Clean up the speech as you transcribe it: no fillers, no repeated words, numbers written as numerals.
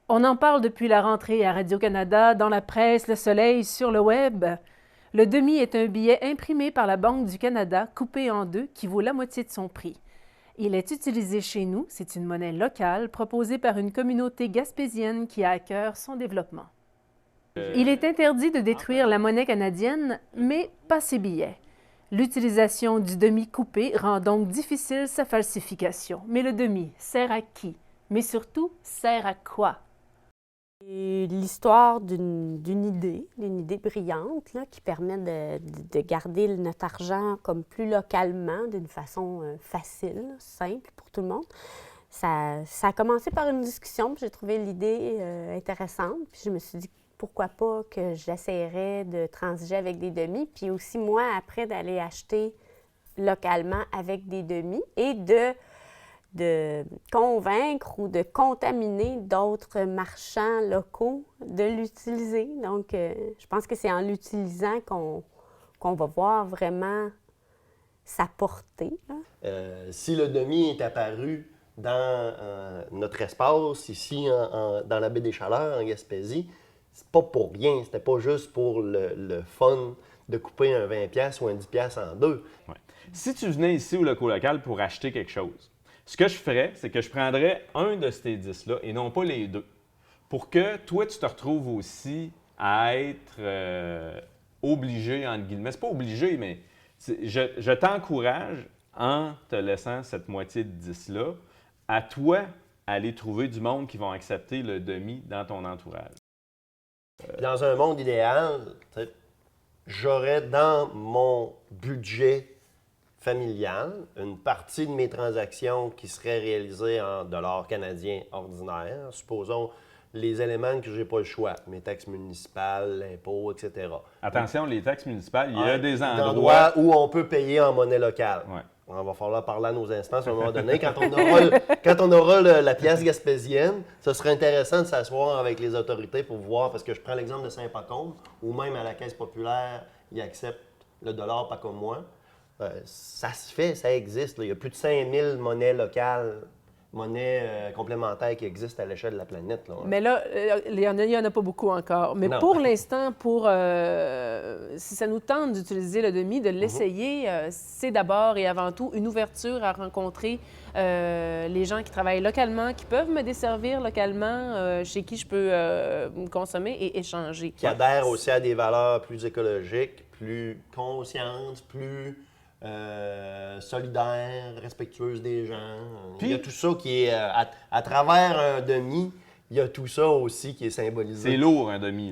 On en parle depuis la rentrée à Radio-Canada, dans la presse, Le Soleil, sur le web. Le demi est un billet imprimé par la Banque du Canada, coupé en deux, qui vaut la moitié de son prix. Il est utilisé chez nous, c'est une monnaie locale proposée par une communauté gaspésienne qui a à cœur son développement. Il est interdit de détruire la monnaie canadienne, mais pas ses billets. L'utilisation du demi coupé rend donc difficile sa falsification. Mais le demi sert à qui? Mais surtout, sert à quoi? C'est l'histoire d'une idée brillante là, qui permet de garder notre argent comme plus localement, d'une façon facile, simple pour tout le monde. Ça a commencé par une discussion, puis j'ai trouvé l'idée intéressante, puis je me suis dit pourquoi pas que j'essaierais de transiger avec des demi, puis aussi moi, après, d'aller acheter localement avec des demi et de convaincre ou de contaminer d'autres marchands locaux de l'utiliser. Donc, je pense que c'est en l'utilisant qu'on va voir vraiment sa portée. Si le demi est apparu dans notre espace, ici, dans la baie des Chaleurs, en Gaspésie, c'est pas pour rien. C'était pas juste pour le fun de couper un 20$ ou un 10$ en deux. Ouais. Si tu venais ici au local pour acheter quelque chose, ce que je ferais, c'est que je prendrais un de ces 10-là et non pas les deux. Pour que toi, tu te retrouves aussi à être obligé, entre guillemets. C'est pas obligé, mais je t'encourage, en te laissant cette moitié de 10-là, à toi aller trouver du monde qui vont accepter le demi dans ton entourage. Dans un monde idéal, j'aurais dans mon budget familial une partie de mes transactions qui seraient réalisées en dollars canadiens ordinaires. Supposons les éléments que je n'ai pas le choix, mes taxes municipales, l'impôt, etc. Attention, les taxes municipales, il y a des endroits endroits où on peut payer en monnaie locale. Ouais. On va falloir parler à nos instances à un moment donné. Quand on aura la pièce gaspésienne, ce serait intéressant de s'asseoir avec les autorités pour voir, parce que je prends l'exemple de Saint-Pacôme, où même à la Caisse populaire, ils acceptent le dollar pas comme moi. Ça se fait, ça existe. Là. Il y a plus de 5000 monnaies locales, monnaies complémentaires qui existent à l'échelle de la planète. Là. Mais là, il y en a pas beaucoup encore. Mais Non. pour l'instant, si ça nous tente d'utiliser le demi, de l'essayer, c'est d'abord et avant tout une ouverture à rencontrer les gens qui travaillent localement, qui peuvent me desservir localement, chez qui je peux consommer et échanger. Qui adhèrent aussi à des valeurs plus écologiques, plus conscientes, plus solidaires, respectueuses des gens. Puis, il y a tout ça qui est, à travers un demi, il y a tout ça aussi qui est symbolisé. c'est lourd, un demi.